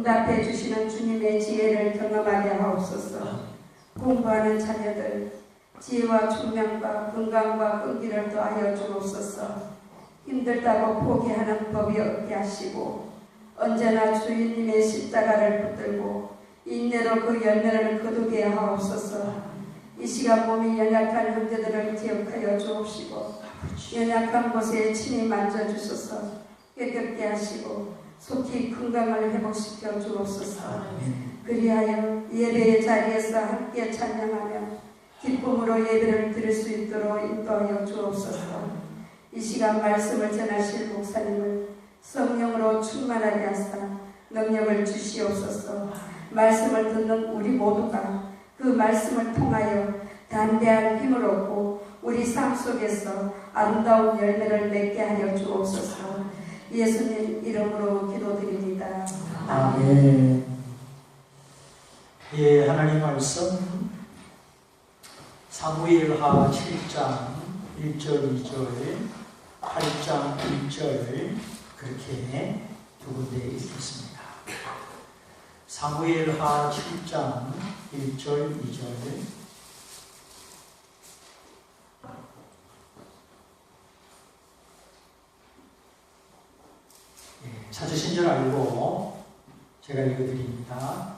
응답해 주시는 주님의 지혜를 경험하게 하옵소서. 공부하는 자녀들 지혜와 총명과 건강과 끈기를 더하여 주옵소서. 힘들다고 포기하는 법이 없게 하시고 언제나 주님의 십자가를 붙들고 인내로 그 열매를 거두게 하옵소서. 이 시간 몸이 연약한 형제들을 기억하여 주옵시고 연약한 곳에 친히 만져주소서. 깨끗게 하시고 속히 건강을 회복시켜 주옵소서. 그리하여 예배의 자리에서 함께 찬양하며 기쁨으로 예배를 드릴 수 있도록 인도하여 주옵소서. 이 시간 말씀을 전하실 목사님을 성령으로 충만하게 하사 능력을 주시옵소서. 말씀을 듣는 우리 모두가 그 말씀을 통하여 담대한 힘을 얻고 우리 삶 속에서 아름다운 열매를 맺게 하여 주옵소서. 예수님 이름으로 기도드립니다. 아멘. 예, 하나님 말씀 사무엘하 7장 1절 2절 8장 1절 그렇게 두 군데 읽겠습니다. 사무엘하 7장 1절 2절 찾으신 줄 알고 제가 읽어드립니다.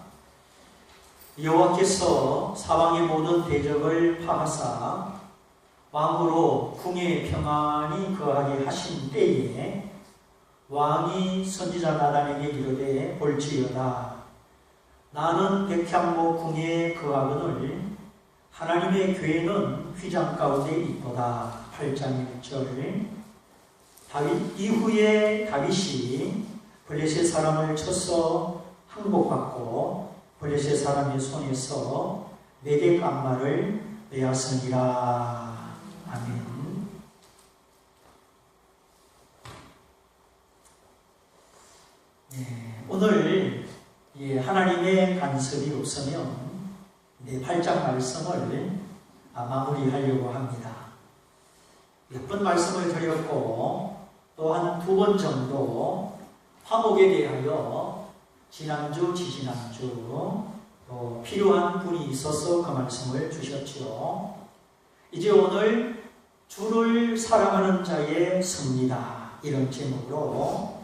여호와께서 사방의 모든 대적을 파하사 왕으로 궁에 평안히 거하게 하신 때에 왕이 선지자 나단에게 이르되 볼지어다 나는 백향목 궁에 거하거늘 하나님의 교회는 휘장 가운데 있도다. 8장 1절 다윗 이후에 다윗이 블레셋 사람을 쳐서 항복받고 블레셋 사람의 손에서 메대 깡마를 빼앗으니라. 아멘. 오늘 하나님의 간섭이 없으면 8장 말씀을 마무리하려고 합니다. 몇 번 말씀을 드렸고 또 한 2번 정도 화목에 대하여 지난주, 지지난주 또 필요한 분이 있어서 그 말씀을 주셨죠. 이제 오늘 주를 사랑하는 자의 승리다 이런 제목으로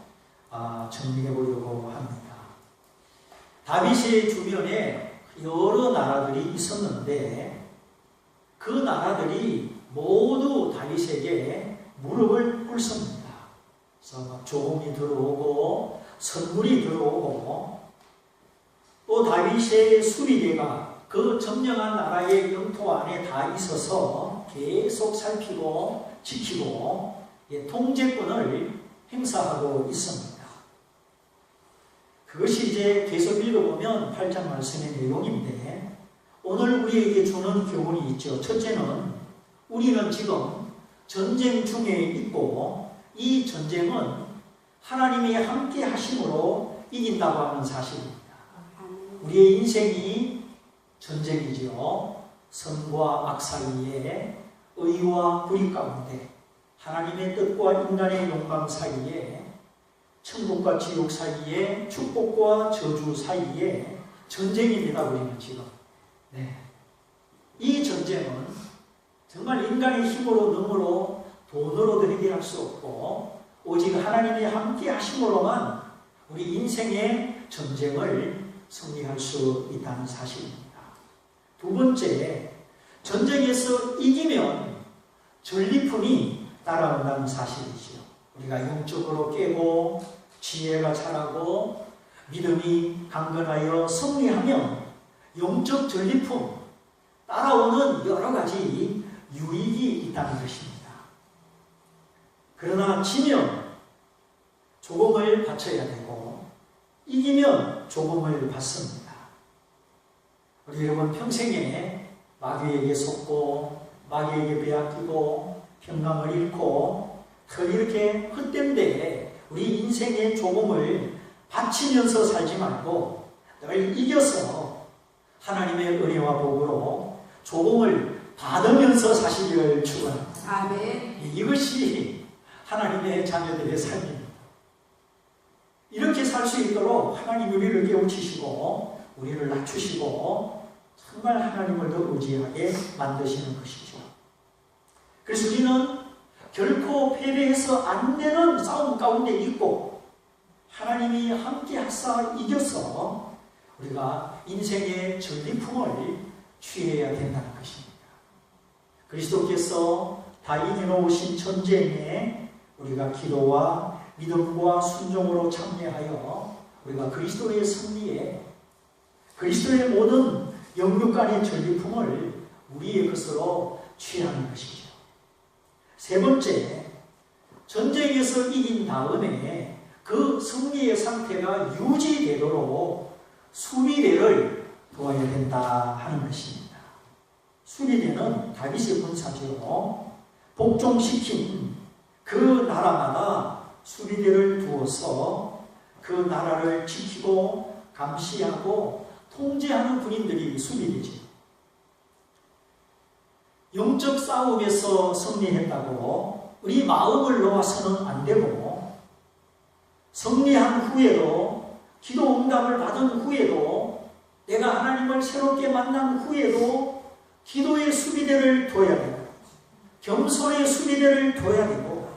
정리해 보려고 합니다. 다윗의 주변에 여러 나라들이 있었는데 그 나라들이 모두 다윗에게 무릎을 꿇습니다. 그래서 조공이 들어오고 선물이 들어오고 또 다윗의 수비대가 그 점령한 나라의 영토 안에 다 있어서 계속 살피고 지키고 통제권을 행사하고 있습니다. 그것이 이제 계속 읽어보면 8장 말씀의 내용인데 오늘 우리에게 주는 교훈이 있죠. 첫째는 우리는 지금 전쟁 중에 있고 이 전쟁은 하나님이 함께 하심으로 이긴다고 하는 사실입니다. 우리의 인생이 전쟁이죠. 선과 악 사이에 의와 불의 가운데 하나님의 뜻과 인간의 욕망 사이에 천국과 지옥 사이에 축복과 저주 사이에 전쟁입니다. 우리는 지금. 이 전쟁은 정말 인간의 힘으로 능으로 돈으로도 해결할 수 없고 오직 하나님이 함께 하심으로만 우리 인생의 전쟁을 승리할 수 있다는 사실입니다. 두 번째, 전쟁에서 이기면 전리품이 따라온다는 사실이죠. 우리가 영적으로 깨고 지혜가 자라고 믿음이 강건하여 승리하면 영적 전리품 따라오는 여러 가지 유익이 있다는 것입니다. 그러나 지면 조공을 바쳐야 되고 이기면 조공을 받습니다. 우리 여러분 평생에 마귀에게 속고 마귀에게 빼앗기고 평강을 잃고 이렇게 헛된데 우리 인생의 조공을 바치면서 살지 말고 늘 이겨서 하나님의 은혜와 복으로 조공을 받으면서 사시기를 축원합니다. 아멘. 이것이 하나님의 자녀들의 삶입니다. 이렇게 살 수 있도록 하나님 우리를 깨우치시고 우리를 낮추시고 정말 하나님을 더 의지하게 만드시는 것이죠. 그래서 우리는 결코 패배해서 안 되는 싸움 가운데 있고 하나님이 함께 하사 이겨서 우리가 인생의 전리품을 취해야 된다는 것입니다. 그리스도께서 다 이겨놓으신 전쟁에 우리가 기도와 믿음과 순종으로 참여하여 우리가 그리스도의 승리에 그리스도의 모든 영육간의 전리품을 우리의 것으로 취하는 것이죠. 세 번째, 전쟁에서 이긴 다음에 그 승리의 상태가 유지되도록 수비대를 도와야 된다 하는 것입니다. 수비대는 다윗의 군사죠. 복종시킨 그 나라마다 수비대를 두어서 그 나라를 지키고 감시하고 통제하는 군인들이 수비대지. 영적 싸움에서 승리했다고 우리 마음을 놓아서는 안 되고 승리한 후에도 기도 응답을 받은 후에도 내가 하나님을 새롭게 만난 후에도 기도의 수비대를 둬야 되고 겸손의 수비대를 둬야 되고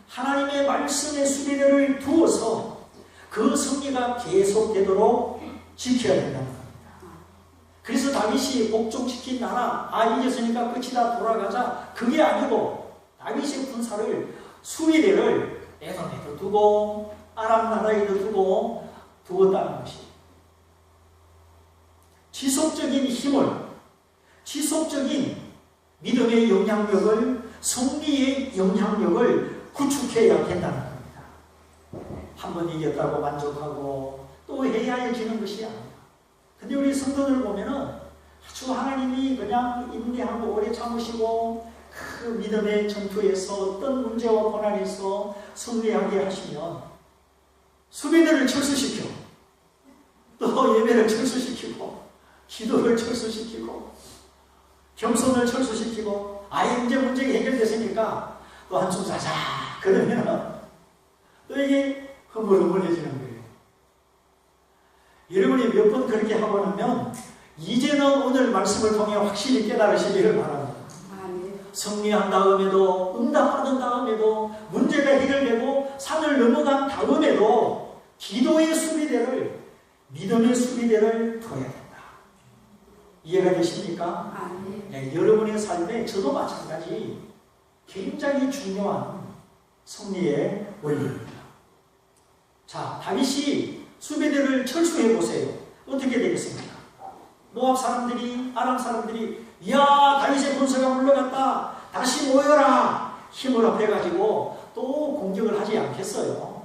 하나님의 말씀의 수비대를 두어서 그 승리가 계속되도록 지켜야 된다는 겁니다. 그래서 다윗이 복종시킨 나라 이겼으니까 끝이다 돌아가자 그게 아니고 다윗의 군사를 수비대를 에돔에도 두고 아람 나라에도 두고 두었다는 것이 지속적인 힘을 지속적인 믿음의 영향력을 승리의 영향력을 구축해야 된다는 겁니다. 한번 이겼다고 만족하고 또 해야 해지는 것이 아니라 근데 우리 성도들 보면은 아주 하나님이 그냥 인내하고 오래 참으시고 그 믿음의 전투에서 어떤 문제와 고난에서 승리하게 하시면 수비들을 철수시켜 또 예배를 철수시키고 기도를 철수시키고 겸손을 철수시키고 이제 문제가 해결됐으니까 또 한숨 자자 그러면 또 이게 흐물흐물해지는 거예요. 여러분이 몇 번 그렇게 하고 나면 이제는 오늘 말씀을 통해 확실히 깨달으시기를 바랍니다. 승리한 다음에도 응답받은 다음에도 문제가 해결되고 산을 넘어간 다음에도 기도의 수비대를 믿음의 수비대를 둬야 된다. 이해가 되십니까? 네, 여러분의 삶에 저도 마찬가지 굉장히 중요한 승리의 원리입니다. 자, 다윗이 수비대를 철수해 보세요. 어떻게 되겠습니까? 모압 사람들이 아람 사람들이 이야 다윗의 군사가 물러갔다 다시 모여라 힘을 합해가지고 또 공격을 하지 않겠어요.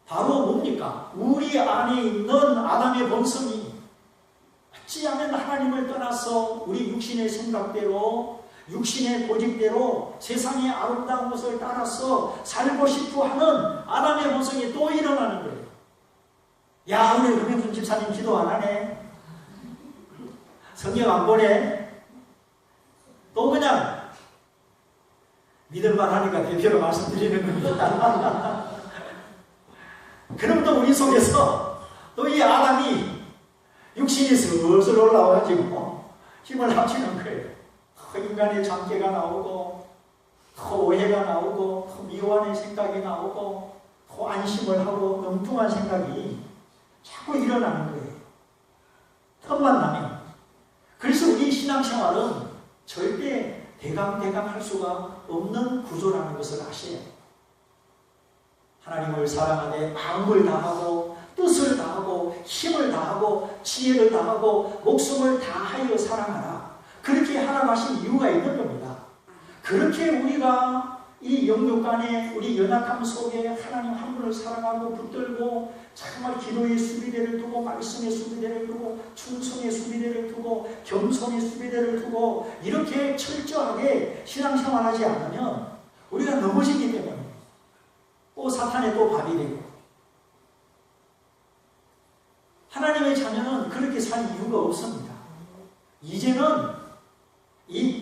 바로 뭡니까? 우리 안에 있는 아담의 본성이 어찌하면 하나님을 떠나서 우리 육신의 생각대로 육신의 고집대로 세상의 아름다운 것을 따라서 살고 싶어 하는 아담의 본성이 또 일어나는 거예요. 야, 우리 금영순 집사님 기도 안 하네. 성경 안 보네. 또 그냥 믿을만 하니까 대표로 말씀드리는 겁니다. 그럼 또 우리 속에서 또 이 아담이 육신이 슬슬 올라와가지고 힘을 합치는 거예요. 인간의 잠재가 나오고 또 오해가 나오고 또 미워하는 생각이 나오고 또 안심을 하고 엉뚱한 생각이 자꾸 일어나는 거예요. 틈만 나면. 그래서 우리 신앙생활은 절대 대강대강 할 수가 없는 구조라는 것을 아셔야 해요. 하나님을 사랑하되 마음을 다하고 뜻을 다하고 힘을 다하고 지혜를 다하고 목숨을 다하여 사랑하라. 그렇게 하라고 하신 이유가 있는 겁니다. 그렇게 우리가 이 영육간에 우리 연약함 속에 하나님 한 분을 사랑하고 붙들고 정말 기도의 수비대를 두고 말씀의 수비대를 두고 충성의 수비대를 두고 겸손의 수비대를 두고 이렇게 철저하게 신앙생활하지 않으면 우리가 넘어지기 때문에 또 사탄의 또 밥이 되고 하나님의 자녀는 그렇게 살 이유가 없습니다. 이제는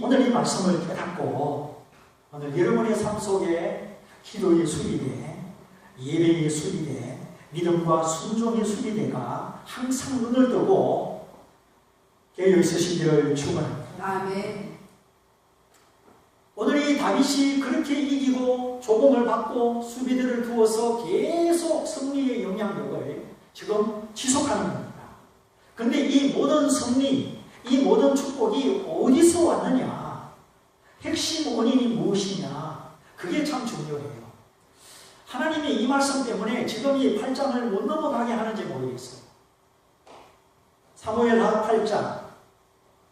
오늘 이 말씀을 깨닫고 오늘 여러분의 삶 속에 기도의 수비대 예배의 수리대, 믿음과 순종의 수리대가 항상 눈을 뜨고 깨어 있으시기를 축원합니다. 아멘. 오늘 이 다윗이 그렇게 이기고 조공을 받고 수비대를 두어서 계속 승리의 영향력을 지금 지속하는 겁니다. 그런데 이 모든 승리, 이 모든 축복이 어디서 왔느냐? 핵심 원인이 무엇이냐? 그게 참 중요해요. 하나님이 이 말씀 때문에 지금 이 8장을 못 넘어가게 하는지 모르겠어요. 사무엘하 8장,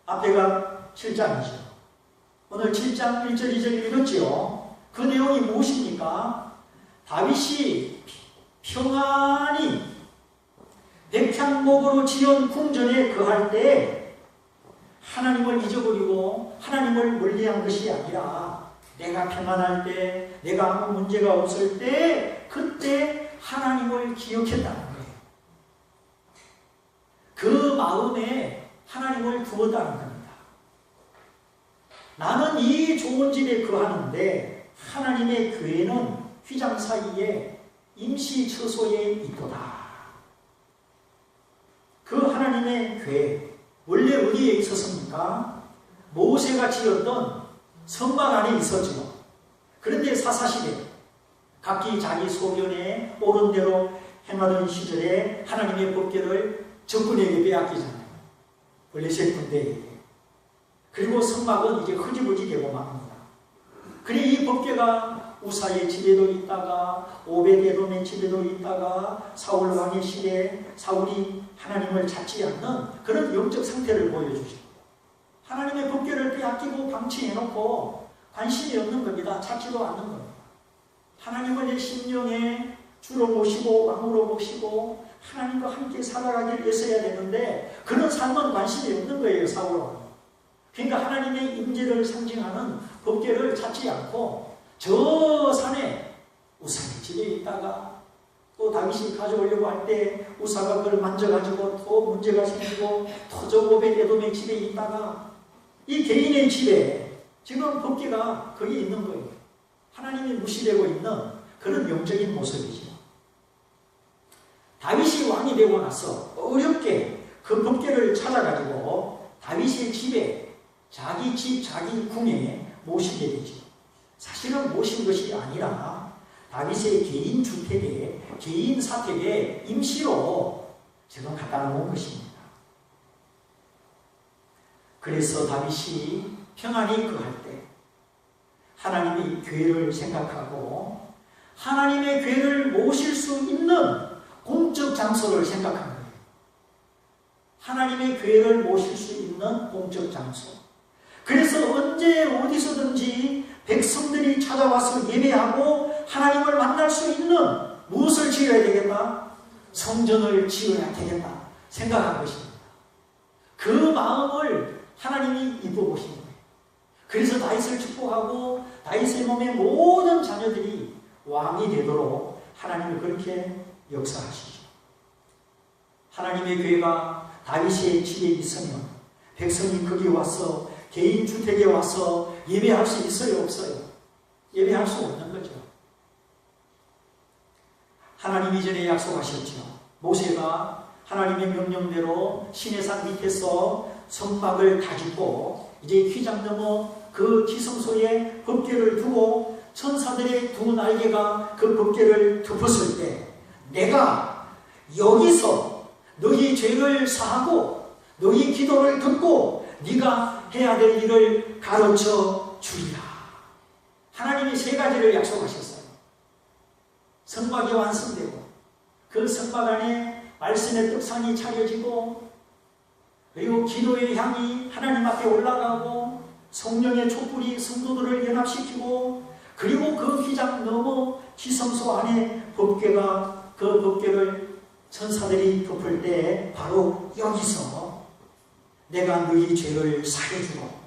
앞에가 7장이죠. 오늘 7장 1절 2절 읽었지요. 그 내용이 무엇입니까? 다윗이 평안히 백향목으로 지은 궁전에 거할 때 하나님을 잊어버리고 하나님을 멀리한 것이 아니라 내가 평안할 때, 내가 아무 문제가 없을 때 그때 하나님을 기억했다는 거예요. 그 마음에 하나님을 두었다는 겁니다. 나는 이 좋은 집에 거하는데 하나님의 교회는 휘장 사이에 임시 처소에 있도다. 그 하나님의 교회 원래 어디에 있었습니까? 모세가 지었던 성막 안에 있었죠. 그런데 사사시대 각기 자기 소견에 옳은 대로 행하던 시절에 하나님의 법궤를 적군에게 빼앗기잖아요. 블레셋 군대에게. 그리고 성막은 이제 흐지부지 되고 맙니다. 그래 이 법궤가 우사의 집에도 있다가 오벳에돔의 집에도 있다가 사울 왕의 시대에 사울이 하나님을 찾지 않는 그런 영적 상태를 보여주죠. 하나님의 법궤를 빼앗기고 방치해놓고 관심이 없는 겁니다. 찾지도 않는 겁니다. 하나님을 내 심령에 주로 모시고 왕으로 모시고 하나님과 함께 살아가길 애써야 되는데 그런 삶은 관심이 없는 거예요. 사울 왕은. 그러니까 하나님의 임재를 상징하는 법궤를 찾지 않고 저 산에 우사의 집에 있다가 또 다윗이 가져오려고 할 때 우사가 그걸 만져가지고 또 문제가 생기고 또 저 오벳에돔의 집에 있다가 이 개인의 집에 지금 법궤가 거기 있는 거예요. 하나님이 무시되고 있는 그런 영적인 모습이죠. 다윗이 왕이 되고 나서 어렵게 그 법궤를 찾아가지고 다윗의 집에 자기 집, 자기 궁에 모시게 되죠. 사실은 모신 것이 아니라 다윗의 개인 주택에, 개인 사택에 임시로 지금 갖다 놓은 것입니다. 그래서 다윗이 평안히 거할 때 하나님이 교회를 생각하고 하나님의 교회를 모실 수 있는 공적 장소를 생각한 거예요. 하나님의 교회를 모실 수 있는 공적 장소. 그래서 언제 어디서든지 백성들이 찾아와서 예배하고 하나님을 만날 수 있는 무엇을 지어야 되겠다? 성전을 지어야 되겠다 생각한 것입니다. 그 마음을 하나님이 입어보신 거예요. 그래서 다윗을 축복하고 다윗의 몸의 모든 자녀들이 왕이 되도록 하나님을 그렇게 역사하시죠. 하나님의 교회가 다윗의 집에 있으면 백성이 거기 와서 개인 주택에 와서 예배할 수 있어요? 없어요? 예배할 수 없는 거죠. 하나님이 이전에 약속하셨죠. 모세가 하나님의 명령대로 시내산 밑에서 성막을 다짓고 이제 휘장 넘어 그 지성소에 법궤를 두고 천사들의 두 날개가 그 법궤를 덮었을 때 내가 여기서 너희 죄를 사하고 너희 기도를 듣고 네가 해야 될 일을 가르쳐 주리라. 하나님이 세 가지를 약속하셨어요. 성막이 완성되고 그 성막 안에 말씀의 떡상이 차려지고 그리고 기도의 향이 하나님 앞에 올라가고 성령의 촛불이 성도들을 연합시키고 그리고 그 휘장 넘어 지성소 안에 법궤가 그 법궤를 천사들이 덮을 때 바로 여기서 내가 너희 죄를 사해주고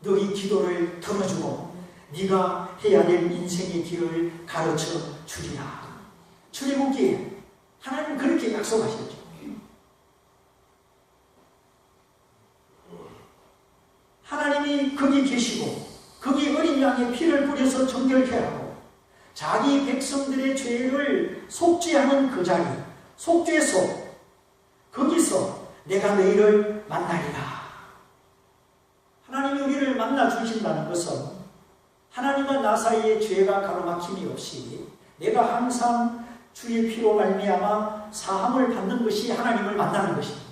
너희 기도를 들어주고 네가 해야 될 인생의 길을 가르쳐 주리라. 출애굽기에 하나님 그렇게 약속하셨죠. 하나님이 거기 계시고 거기 어린 양의 피를 뿌려서 정결케 하고 자기 백성들의 죄를 속죄하는 그 자리, 속죄소, 거기서 내가 너희를 만나리라. 하나님이 우리를 만나 주신다는 것은 하나님과 나 사이에 죄가 가로막힘이 없이 내가 항상 주의 피로 말미암아 사함을 받는 것이 하나님을 만나는 것입니다.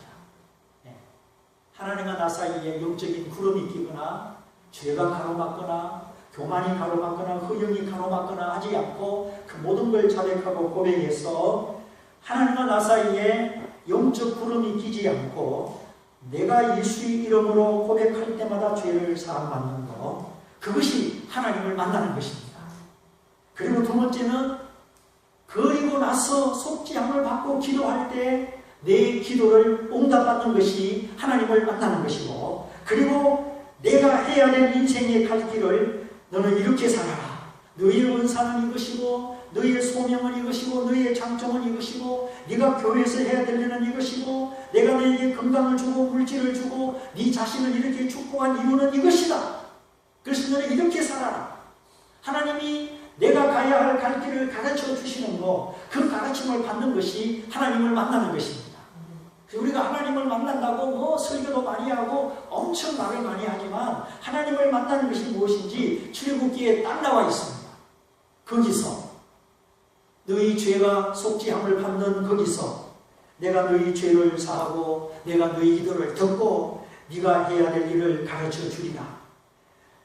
하나님과 나 사이에 영적인 구름이 끼거나 죄가 가로막거나 교만이 가로막거나 허영이 가로막거나 하지 않고 그 모든 걸 자백하고 고백해서 하나님과 나 사이에 영적 구름이 끼지 않고 내가 예수의 이름으로 고백할 때마다 죄를 사함받는 것, 그것이 하나님을 만나는 것입니다. 그리고 두 번째는 그리고 나서 속죄함을 받고 기도할 때 내 기도를 응답받는 것이 하나님을 만나는 것이고, 그리고 내가 해야 될 인생의 갈 길을 너는 이렇게 살아라. 너의 은사는 이것이고 너의 소명은 이것이고 너의 장점은 이것이고 네가 교회에서 해야 될 일은 이것이고 내가 너에게 건강을 주고 물질을 주고 네 자신을 이렇게 축복한 이유는 이것이다. 그래서 너는 이렇게 살아라. 하나님이 내가 가야 할 갈 길을 가르쳐 주시는 것, 그 가르침을 받는 것이 하나님을 만나는 것입니다. 우리가 하나님을 만난다고 뭐 설교도 많이 하고 엄청 말을 많이 하지만 하나님을 만나는 것이 무엇인지 출애굽기에 딱 나와 있습니다. 거기서 너희 죄가 속죄함을 받는 거기서 내가 너희 죄를 사하고 내가 너희 기도를 듣고 네가 해야 될 일을 가르쳐 주리라.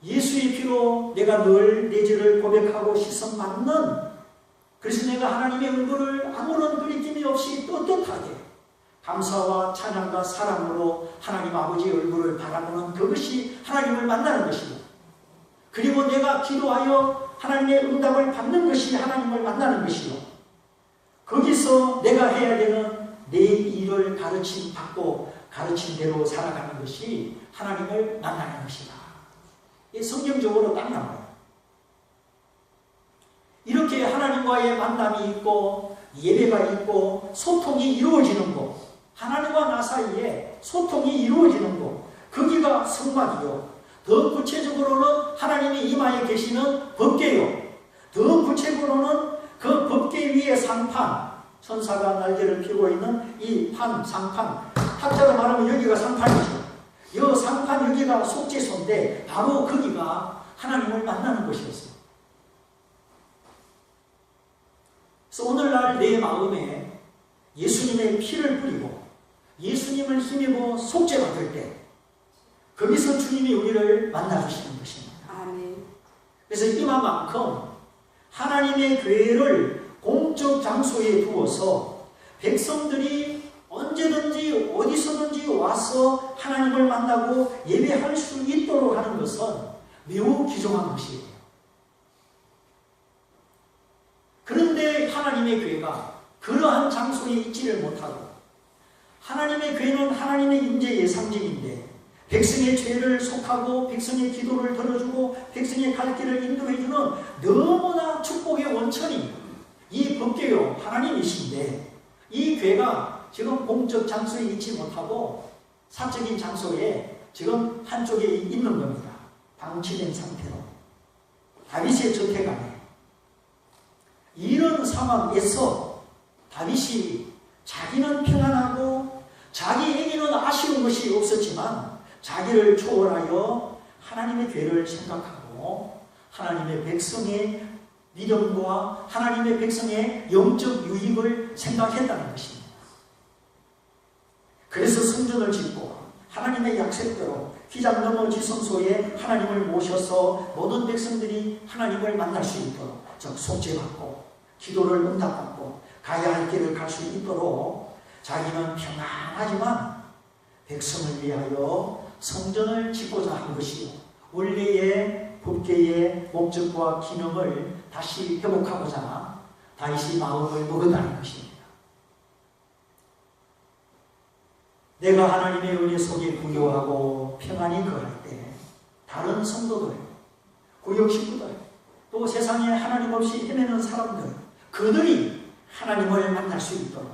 예수의 피로 내가 늘 내 죄를 고백하고 씻음 받는, 그래서 내가 하나님의 얼굴을 아무런 거리낌이 없이 떳떳하게 감사와 찬양과 사랑으로 하나님 아버지의 얼굴을 바라보는 그것이 하나님을 만나는 것이고, 그리고 내가 기도하여 하나님의 응답을 받는 것이 하나님을 만나는 것이요, 거기서 내가 해야 되는 내 일을 가르침 받고 가르침대로 살아가는 것이 하나님을 만나는 것이다. 이 성경적으로 딱 나와요. 이렇게 하나님과의 만남이 있고 예배가 있고 소통이 이루어지는 곳, 하나님과 나 사이에 소통이 이루어지는 곳, 거기가 성막이요. 더 구체적으로는 하나님이 임하에 계시는 법궤요. 더 구체적으로는 그 법궤 위에 상판, 천사가 날개를 펴고 있는 이 판, 상판, 학자로 말하면 여기가 상판이죠. 이 상판 여기가 속죄소인데 바로 거기가 하나님을 만나는 곳이었어요. 그래서 오늘날 내 마음에 예수님의 피를 뿌리고 예수님을 힘입어 속죄받을 때 거기서 주님이 우리를 만나주시는 것입니다. 아멘. 그래서 이만큼 하나님의 교회를 공적 장소에 두어서 백성들이 언제든지 어디서든지 와서 하나님을 만나고 예배할 수 있도록 하는 것은 매우 귀중한 것이에요. 그런데 하나님의 교회가 그러한 장소에 있지를 못하고, 하나님의 교회는 하나님의 임재의 상징인데 백성의 죄를 속하고 백성의 기도를 들어주고 백성의 갈 길을 인도해주는 너무나 축복의 원천이 이 법궤요 하나님이신데, 이 교회가 지금 공적 장소에 있지 못하고 사적인 장소에 지금 한쪽에 있는 겁니다. 방치된 상태로 다윗의 저택 안에. 이런 상황에서 다윗이 자기는 평안하고 자기에게는 아쉬운 것이 없었지만 자기를 초월하여 하나님의 죄를 생각하고 하나님의 백성의 믿음과 하나님의 백성의 영적 유익을 생각했다는 것입니다. 그래서 성전을 짓고 하나님의 약속대로 휘장 너머 지성소에 하나님을 모셔서 모든 백성들이 하나님을 만날 수 있도록, 즉 속죄받고 기도를 응답받고 가야 할 길을 갈 수 있도록 자기는 평안하지만 백성을 위하여 성전을 짓고자 한 것이요, 원래의 법궤의 목적과 기능을 다시 회복하고자 다윗이 마음을 먹었다는 것입니다. 내가 하나님의 은혜 속에 구교하고 평안히 거할 때 다른 성도들, 구역 식구들, 또 세상에 하나님 없이 헤매는 사람들, 그들이 하나님을 만날 수 있도록,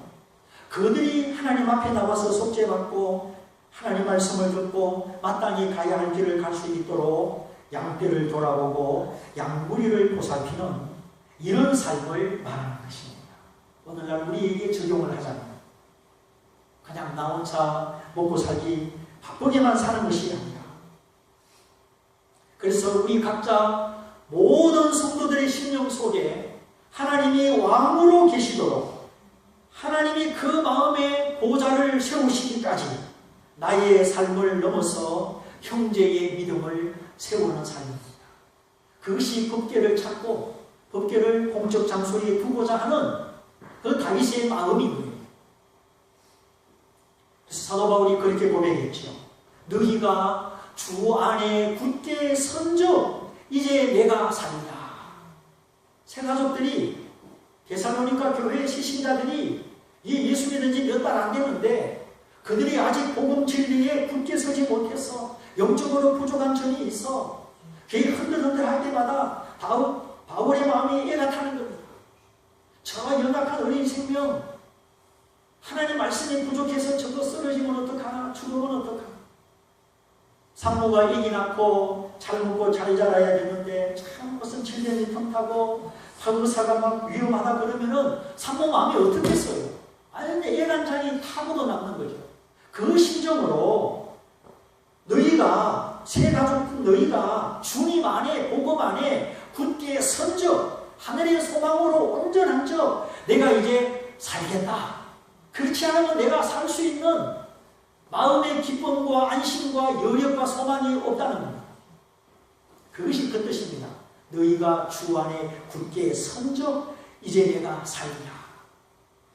그들이 하나님 앞에 나와서 속죄받고 하나님 말씀을 듣고 마땅히 가야 할 길을 갈 수 있도록 양떼를 돌아보고 양무리를 보살피는 이런 삶을 말하는 것입니다. 오늘날 우리에게 적용을 하자면 그냥 나 혼자 먹고 살기 바쁘게만 사는 것이 아니라, 그래서 우리 각자 모든 성도들의 심령 속에 하나님이 왕으로 계시도록 하나님이 그 마음에 보좌를 세우시기까지 나의 삶을 넘어서 형제의 믿음을 세우는 삶입니다. 그것이 법궤를 찾고 법궤를 공적 장소에 두고자 하는 그 다윗의 마음이고요. 그래서 사도 바울이 그렇게 고백했죠. 너희가 주 안에 굳게 선적 이제 내가 살리라. 새 가족들이 데살로니가 교회의 시신자들이 예수 믿은 지 몇 달 안 됐는데 그들이 아직 복음 진리에 굳게 서지 못해서 영적으로 부족한 점이 있어 괜히 흔들흔들 할 때마다 바울의 마음이 애가 타는 겁니다. 저 연약한 어린 생명, 하나님 말씀이 부족해서 저거 쓰러지면 어떡하나, 죽으면 어떡하나. 산모가 애기 낳고 잘 먹고 잘 자라야 되는데 참 무슨 질병이 틈타고 의사가 막 위험하다 그러면은 산모 마음이 어떻겠어요? 아니 애간장이 타고도 남는 거죠. 그 심정으로 너희가 새 가족 너희가 주님 안에 복음 안에 굳게 선적 하늘의 소망으로 온전한 적 내가 이제 살겠다. 그렇지 않으면 내가 살 수 있는 마음의 기쁨과 안심과 여력과 소망이 없다는 겁니다. 그것이 그 뜻입니다. 너희가 주 안에 굳게 선적 이제 내가 살리라.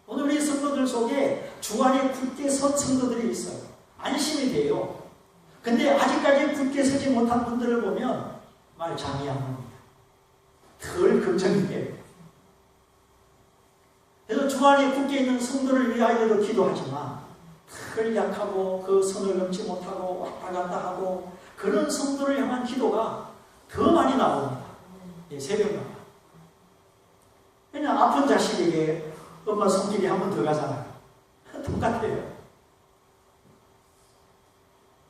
오늘 우리 성도들 속에 주 안에 굳게 선 성도들이 있어요. 안심이 돼요. 근데 아직까지 굳게 서지 못한 분들을 보면 말 잠이 안 옵니다. 덜 걱정이 돼요. 그래서 주 안에 굳게 있는 성도를 위하여도 기도하지만 덜 약하고 그 선을 넘지 못하고 왔다 갔다 하고 그런 성도를 향한 기도가 더 많이 나옵니다. 새벽마다. 그냥 아픈 자식에게 엄마 손길이 한 번 더 가잖아요. 똑같아요.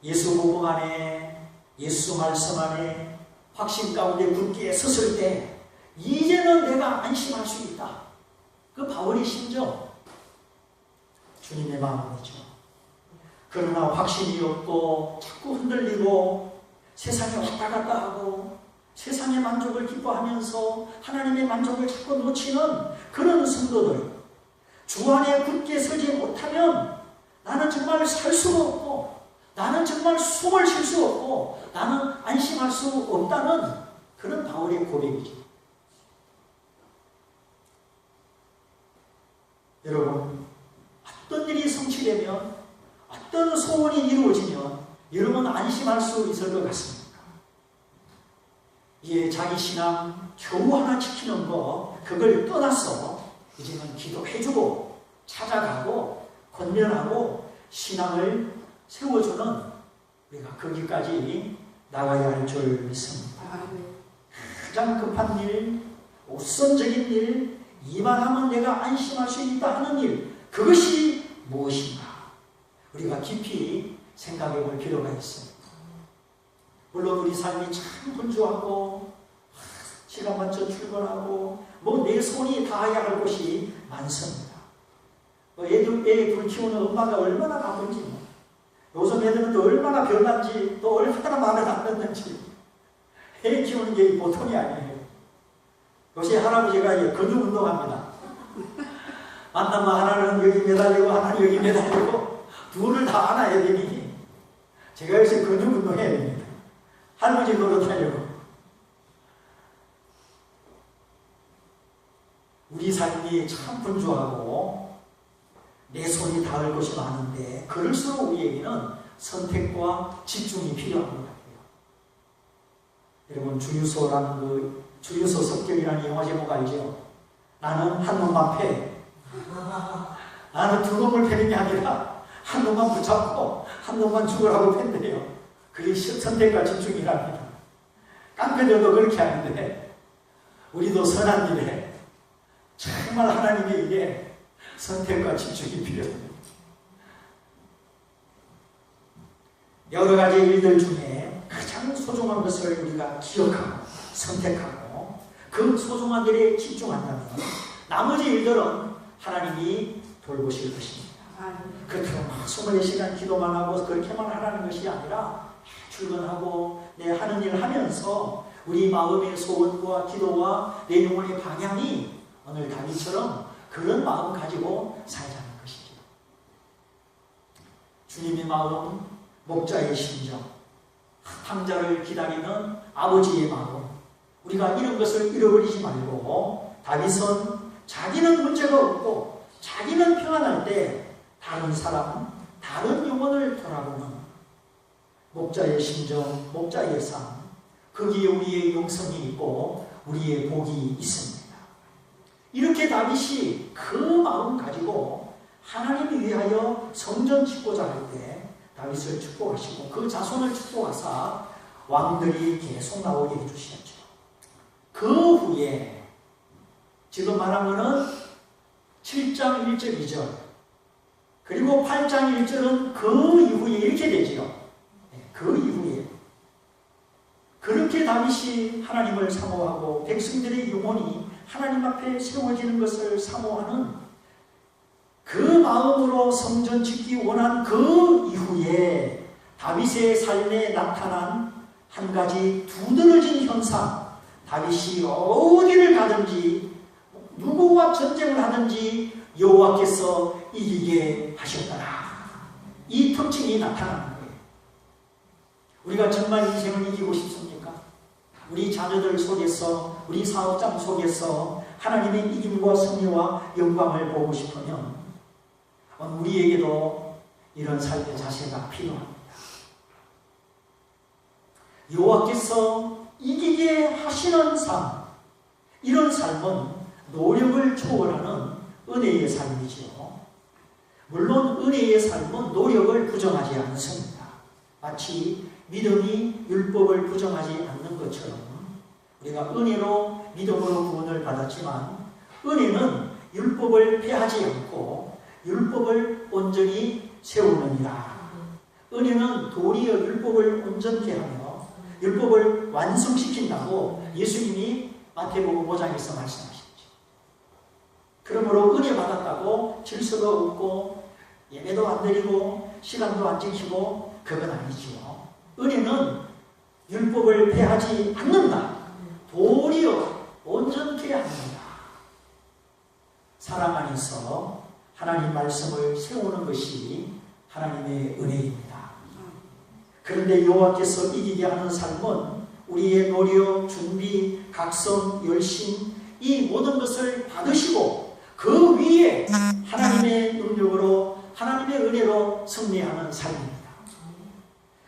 예수 복음 안에 예수 말씀 안에 확신 가운데 굳게 섰을 때 이제는 내가 안심할 수 있다. 그 바울의 심정 주님의 마음이죠. 그러나 확신이 없고 자꾸 흔들리고 세상에 왔다 갔다 하고 세상의 만족을 기뻐하면서 하나님의 만족을 자꾸 놓치는 그런 성도들, 주 안에 굳게 서지 못하면 나는 정말 살 수가 없고 나는 정말 숨을 쉴 수 없고 나는 안심할 수 없다는 그런 바울의 고백이죠. 여러분, 어떤 일이 성취되면 어떤 소원이 이루어지면 여러분 안심할 수 있을 것 같습니다. 이게 자기 신앙 겨우 하나 지키는 거 그걸 떠나서 이제는 기도해주고 찾아가고 권면하고 신앙을 세워주는 우리가 거기까지 나가야 할 줄 믿습니다. 가장 급한 일, 우선적인 일, 이만하면 내가 안심할 수 있다 하는 일, 그것이 무엇인가? 우리가 깊이 생각해 볼 필요가 있습니다. 물론 우리 삶이 참 분주하고 시간 맞춰 출근하고 내 손이 닿아야 할 곳이 많습니다. 애 둘 키우는 엄마가 얼마나 바쁜지 요즘 애들은 또 얼마나 변한지 또 얼마나 마음에 담겼는지 애 키우는 게 보통이 아니에요. 요새 할아버지가 근육 운동합니다. 만나면 하나는 여기 매달리고 하나는 여기 매달리고 둘을 다 안아야 되니 제가 요새 근육 운동해야 됩니다. 할머니 노릇하려고. 우리 삶이 참 분주하고 내 손이 닿을 것이 많은데 그럴수록 우리에게는 선택과 집중이 필요한 것 같아요. 여러분 주유소라는 주유소 습격이라는 영화 제목 알죠? 나는 한 놈만 패. 나는 두 놈을 패는 게 아니라 한 놈만 붙잡고 한 놈만 죽으라고 팬대요. 그게 선택과 집중이랍니다. 깡패들도 그렇게 하는데 우리도 선한 일에 정말 하나님의 일에 선택과 집중이 필요합니다. 여러 가지 일들 중에 가장 소중한 것을 우리가 기억하고 선택하고 그 소중한 일에 집중한다면 나머지 일들은 하나님이 돌보실 것입니다. 그렇다고 막 24시간 기도만 하고 그렇게만 하라는 것이 아니라 출근하고 내 하는 일 하면서 우리 마음의 소원과 기도와 내 영혼의 방향이 오늘 다윗처럼 그런 마음 가지고 살자는 것이죠. 주님의 마음, 목자의 심정, 탕자를 기다리는 아버지의 마음, 우리가 이런 것을 잃어버리지 말고 다윗은 자기는 문제가 없고 자기는 평안할 때 다른 사람, 다른 영혼을 돌아보는 목자의 심정, 목자의 삶, 거기에 우리의 영성이 있고 우리의 복이 있습니다. 이렇게 다윗이 그 마음 가지고 하나님을 위하여 성전 짓고자 할 때 다윗을 축복하시고 그 자손을 축복하사 왕들이 계속 나오게 해주셨죠. 그 후에 지금 말한 것은 7장 1절 2절 그리고 8장 1절은 그 이후에 이렇게 되지요. 그 이후에 그렇게 다윗이 하나님을 사모하고 백성들의 영혼이 하나님 앞에 세워지는 것을 사모하는 그 마음으로 성전 짓기 원한 그 이후에 다윗의 삶에 나타난 한 가지 두드러진 현상, 다윗이 어디를 가든지 누구와 전쟁을 하든지 여호와께서 이기게 하셨더라. 이 특징이 나타나는 거예요. 우리가 정말 인생을 이기고 싶습니까? 우리 자녀들 속에서, 우리 사업장 속에서 하나님의 이김과 승리와 영광을 보고 싶으면 우리에게도 이런 삶의 자세가 필요합니다. 여호와께서 이기게 하시는 삶, 이런 삶은 노력을 초월하는 은혜의 삶이지요. 물론 은혜의 삶은 노력을 부정하지 않습니다. 마치 믿음이 율법을 부정하지 않는 것처럼 우리가 은혜로 믿음으로 구원을 받았지만 은혜는 율법을 폐하지 않고 율법을 온전히 세우느니라. 은혜는 도리어 율법을 온전케 하며 율법을 완성시킨다고 예수님이 마태복음 5장에서 말씀하셨죠. 그러므로 은혜 받았다고 질서가 없고 예배도 안 드리고 시간도 안 지키고 그건 아니지요. 은혜는 율법을 폐하지 않는다. 도리어 온전케 합니다. 사랑 안에서 하나님 말씀을 세우는 것이 하나님의 은혜입니다. 그런데 여호와께서 이기게 하는 삶은 우리의 노력, 준비, 각성, 열심 이 모든 것을 받으시고 그 위에 하나님의 능력으로 하나님의 은혜로 승리하는 삶입니다.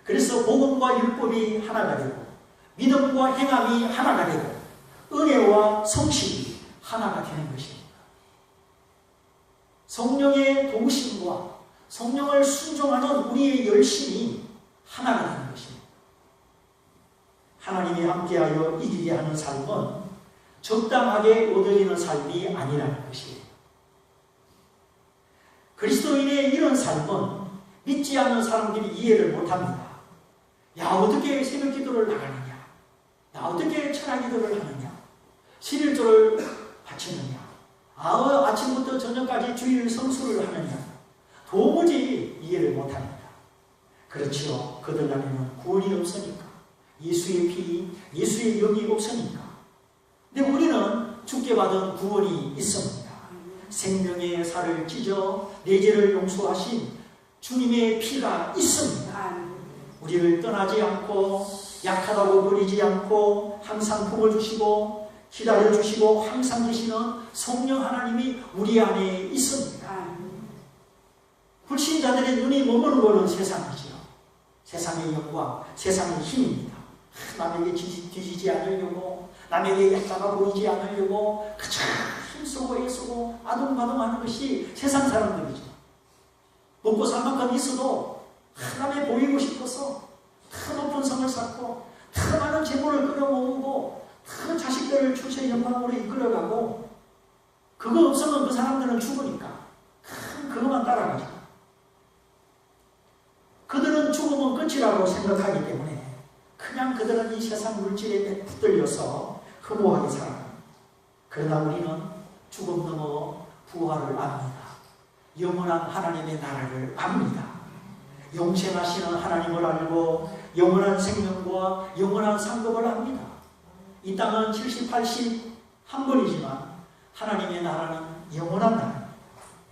그래서 복음과 율법이 하나가 되고 믿음과 행함이 하나가 되고 은혜와 성실이 하나가 되는 것입니다. 성령의 동심과 성령을 순종하는 우리의 열심이 하나가 되는 것입니다. 하나님이 함께하여 이기게 하는 삶은 적당하게 얻어지는 삶이 아니라는 것이에요. 그리스도인의 이런 삶은 믿지 않는 사람들이 이해를 못합니다. 야, 어떻게 새벽 기도를 나가느냐? 야, 어떻게 철학 기도를 하느냐? 11조를 바치느냐? 아침부터 저녁까지 주일 성수를 하느냐? 도무지 이해를 못합니다. 그렇지요. 그들 안에는 구원이 없으니까. 예수의 피, 예수의 영이 없으니까. 근데 우리는 주께 받은 구원이 있습니다. 생명의 살을 찢어 내 죄를 용서하신 주님의 피가 있습니다. 우리를 떠나지 않고 약하다고 버리지 않고 항상 품어주시고 기다려주시고 항상 계시는 성령 하나님이 우리 안에 있습니다. 불신자들의 눈이 머무는 것은 세상이지요. 세상의 영광, 세상의 힘입니다. 남에게 뒤지지 않으려고, 남에게 약자가 보이지 않으려고 그저 힘쓰고 애쓰고 아둥바둥하는 것이 세상 사람들이죠. 먹고 살 만큼 있어도 남에 보이고 싶어서 더 높은 성을 쌓고 더 많은 재물을 끌어모으고 더 자식들을 출세 영광으로 이끌어가고 그거 없으면 그 사람들은 죽으니까 그것만 따라가죠. 그들은 죽으면 끝이라고 생각하기 때문에 그냥 그들은 이 세상 물질에 붙들려서 허무하게 살아갑니다. 그러나 우리는 죽음 넘어 부활을 압니다. 영원한 하나님의 나라를 압니다. 영생하시는 하나님을 알고 영원한 생명과 영원한 상급을 압니다. 이 땅은 70, 80 한 번이지만 하나님의 나라는 영원한 나라입니다.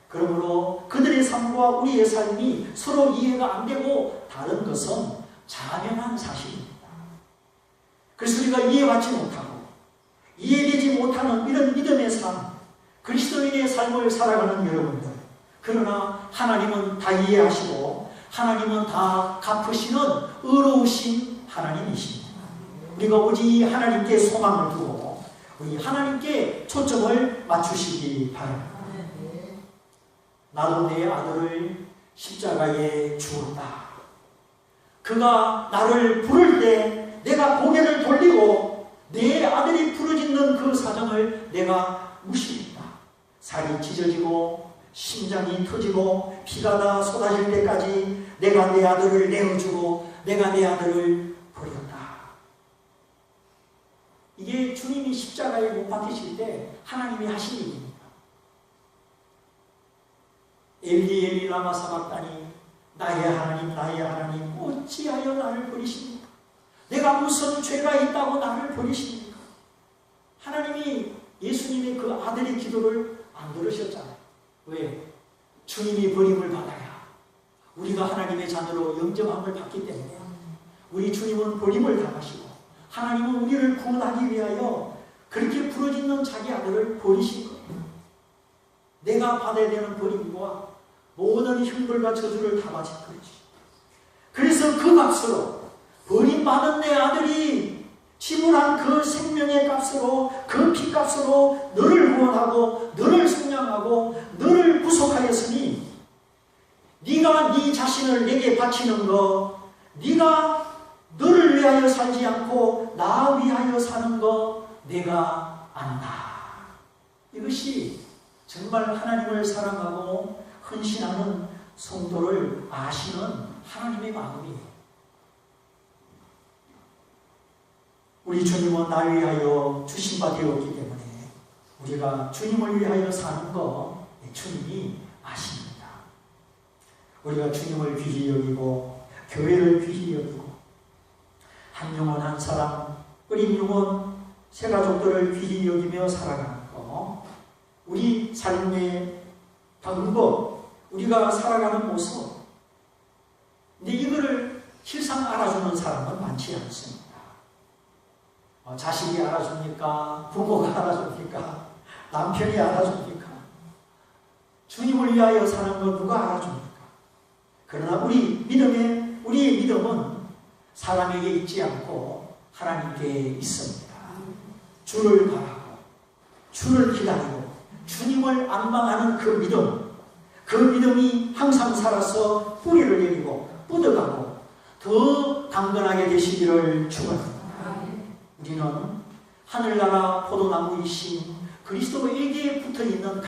그러므로 그들의 삶과 우리의 삶이 서로 이해가 안 되고 다른 것은 자명한 사실입니다. 그래서 우리가 이해받지 못하고 이해되지 못하는 이런 믿음의 삶, 그리스도인의 삶을 살아가는 여러분들, 그러나 하나님은 다 이해하시고 하나님은 다 갚으시는 의로우신 하나님이십니다. 우리가 오직 하나님께 소망을 두고 우리 하나님께 초점을 맞추시기 바랍니다. 나도 내 아들을 십자가에 주었다. 그가 나를 부를 때 내가 고개를 돌리고 내 아들이 부르짖는 그 사정을 내가 무시했다. 살이 찢어지고 심장이 터지고 피가 다 쏟아질 때까지 내가 내 아들을 내어주고 내가 내 아들을 버렸다. 이게 주님이 십자가에 못 박히실 때 하나님이 하신 일입니다. 엘리 엘리 라마 사박다니 나의 하나님 나의 하나님 어찌하여 나를 버리십니까? 내가 무슨 죄가 있다고 나를 버리십니까? 하나님이 예수님의 그 아들의 기도를 안 들으셨잖아요. 왜? 주님이 버림을 받아야 우리가 하나님의 자녀로 영접함을 받기 때문에 우리 주님은 버림을 당하시고 하나님은 우리를 구원하기 위하여 그렇게 부르짖는 자기 아들을 버리신 거예요. 내가 받아야 되는 버림과 모든 형벌과 저주를 다 맞을 거지. 그래서 그 값으로 버림받은 내 아들이 지불한 그 생명의 값으로 그 피값으로 너를 구원하고 너를 속량하고 너를 구속하였으니 네가 네 자신을 내게 바치는 거, 네가 너를 위하여 살지 않고 나 위하여 사는 거 내가 안다. 이것이 정말 하나님을 사랑하고 헌신하는 성도를 아시는 하나님의 마음이에요. 우리 주님은 날 위하여 주신 바 되었기 때문에 우리가 주님을 위하여 사는 거 주님이 아십니다. 우리가 주님을 귀히 여기고 교회를 귀히 여기고 한 영혼 한 사람, 어린 영혼 세 가족들을 귀히 여기며 살아가는 거, 우리 삶의 방법, 우리가 살아가는 모습, 근데 이거를 실상 알아주는 사람은 많지 않습니다. 자식이 알아줍니까? 부모가 알아줍니까? 남편이 알아줍니까? 주님을 위하여 사는 건 누가 알아줍니까? 그러나 우리의 믿음은 사람에게 있지 않고 하나님께 있습니다. 주를 바라고 주를 기다리고 주님을 앙망하는 그 믿음, 그 믿음이 항상 살아서 뿌리를 내리고 뻗어가고 더 강건하게 되시기를 축원합니다. 우리는 하늘나라 포도나무이신 그리스도에게 붙어있는